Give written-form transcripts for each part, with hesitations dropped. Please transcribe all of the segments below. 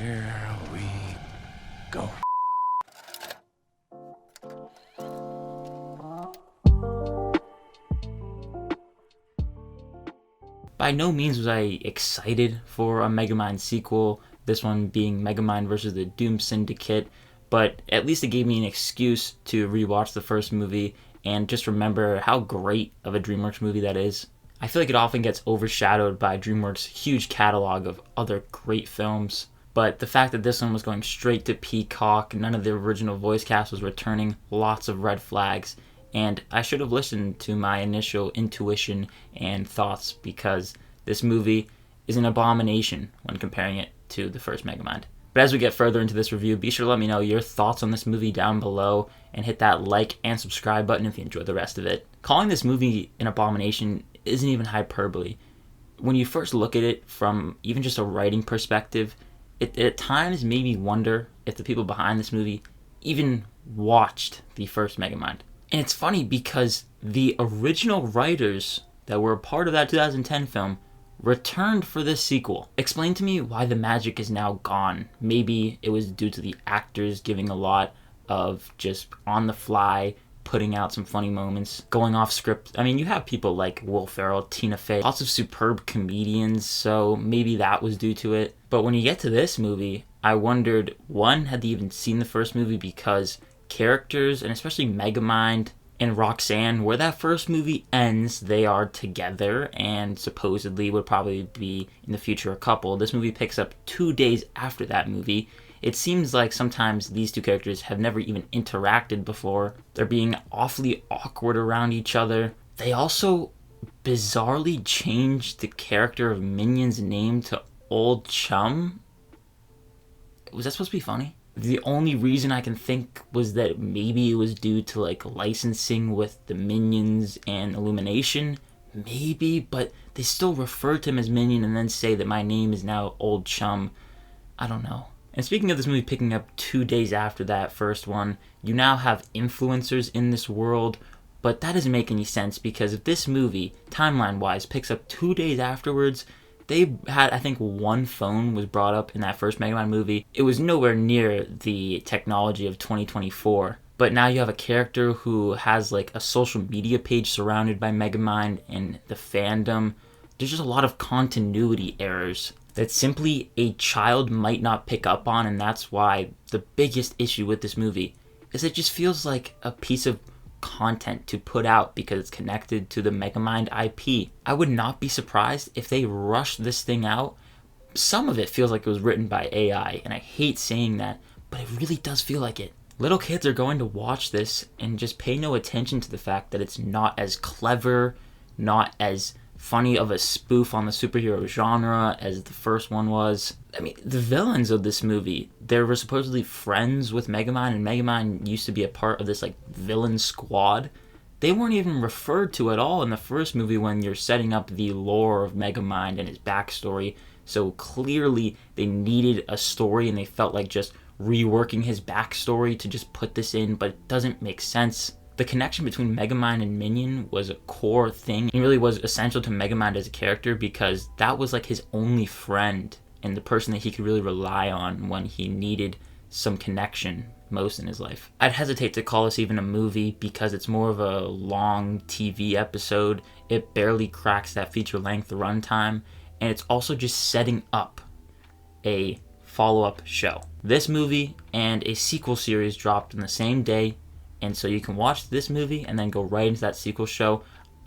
Here we go. By no means was I excited for a Megamind sequel, this one being Megamind versus the Doom Syndicate, but at least it gave me an excuse to rewatch the first movie and just remember how great of a Dreamworks movie that is. I feel like it often gets overshadowed by Dreamworks' huge catalog of other great films, but the fact that this one was going straight to Peacock, none of the original voice cast was returning, lots of red flags, and I should have listened to my initial intuition and thoughts because this movie is an abomination when comparing it to the first Megamind. But as we get further into this review, be sure to let me know your thoughts on this movie down below and hit that like and subscribe button if you enjoyed the rest of it. Calling this movie an abomination isn't even hyperbole. When you first look at it from even just a writing perspective, it at times made me wonder if the people behind this movie even watched the first Megamind. And it's funny because the original writers that were a part of that 2010 film returned for this sequel. Explain to me why the magic is now gone. Maybe it was due to the actors giving a lot of just on the fly, putting out some funny moments, going off script. I mean, you have people like Will Ferrell, Tina Fey, lots of superb comedians, so maybe that was due to it. But when you get to this movie, I wondered, one, had they even seen the first movie? Because characters, and especially Megamind and Roxanne, where that first movie ends, they are together and supposedly would probably be in the future a couple. This movie picks up 2 days after that movie. It seems like sometimes these two characters have never even interacted before. They're being awfully awkward around each other. They also bizarrely changed the character of Minion's name to Old Chum. Was that supposed to be funny? The only reason I can think was that maybe it was due to like licensing with the Minions and Illumination. Maybe, but they still refer to him as Minion and then say that my name is now Old Chum. I don't know. And speaking of this movie picking up 2 days after that first one, you now have influencers in this world, but that doesn't make any sense because if this movie, timeline-wise, picks up 2 days afterwards, they had, I think, one phone was brought up in that first Megamind movie. It was nowhere near the technology of 2024. But now you have a character who has like a social media page surrounded by Megamind and the fandom. There's just a lot of continuity errors that simply a child might not pick up on, and that's why the biggest issue with this movie is it just feels like a piece of content to put out because it's connected to the Megamind IP. I would not be surprised if they rushed this thing out. Some of it feels like it was written by AI, and I hate saying that, but it really does feel like it. Little kids are going to watch this and just pay no attention to the fact that it's not as clever, not as funny of a spoof on the superhero genre as the first one was. I mean, the villains of this movie, they were supposedly friends with Megamind, and Megamind used to be a part of this like villain squad. They weren't even referred to at all in the first movie when you're setting up the lore of Megamind and his backstory. So clearly they needed a story and they felt like just reworking his backstory to just put this in, but it doesn't make sense. The connection between Megamind and Minion was a core thing. It really was essential to Megamind as a character because that was like his only friend and the person that he could really rely on when he needed some connection most in his life. I'd hesitate to call this even a movie because it's more of a long TV episode. It barely cracks that feature-length runtime, and it's also just setting up a follow-up show. This movie and a sequel series dropped on the same day, and so you can watch this movie and then go right into that sequel show.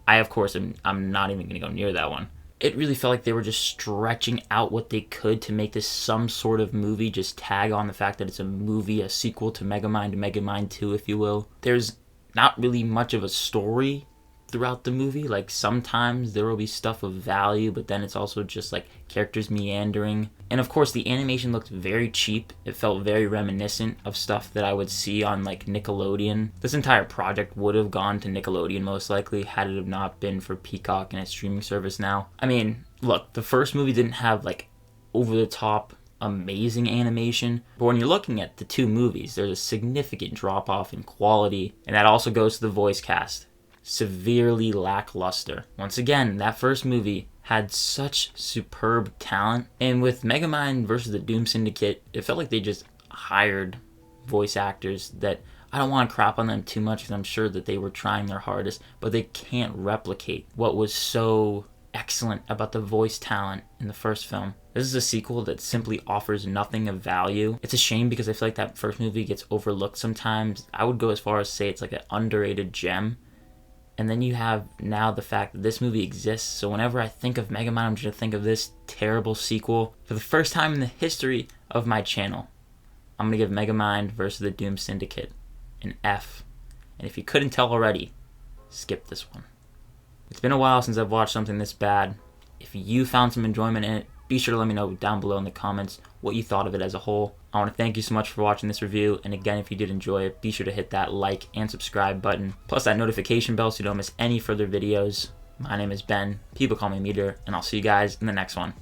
I, of course, I'm not even going to go near that one. It really felt like they were just stretching out what they could to make this some sort of movie, just tag on the fact that it's a movie, a sequel to Megamind, Megamind 2, if you will. There's not really much of a story throughout the movie. Like, sometimes there will be stuff of value, but then it's also just like characters meandering. And of course the animation looked very cheap. It felt very reminiscent of stuff that I would see on like Nickelodeon. This entire project would have gone to Nickelodeon most likely had it have not been for Peacock and its streaming service now. I mean, look, the first movie didn't have like over the top amazing animation, but when you're looking at the two movies, there's a significant drop off in quality, and that also goes to the voice cast. Severely lackluster. Once again, that first movie had such superb talent. And with Megamind versus the Doom Syndicate, it felt like they just hired voice actors that I don't want to crap on them too much because I'm sure that they were trying their hardest, but they can't replicate what was so excellent about the voice talent in the first film. This is a sequel that simply offers nothing of value. It's a shame because I feel like that first movie gets overlooked sometimes. I would go as far as say it's like an underrated gem. And then you have now the fact that this movie exists, so whenever I think of Megamind, I'm just going to think of this terrible sequel. For the first time in the history of my channel, I'm going to give Megamind versus the Doom Syndicate an F. And if you couldn't tell already, skip this one. It's been a while since I've watched something this bad. If you found some enjoyment in it, be sure to let me know down below in the comments what you thought of it as a whole. I want to thank you so much for watching this review, and again, if you did enjoy it, be sure to hit that like and subscribe button, plus that notification bell so you don't miss any further videos. My name is Ben, people call me Meteor, and I'll see you guys in the next one.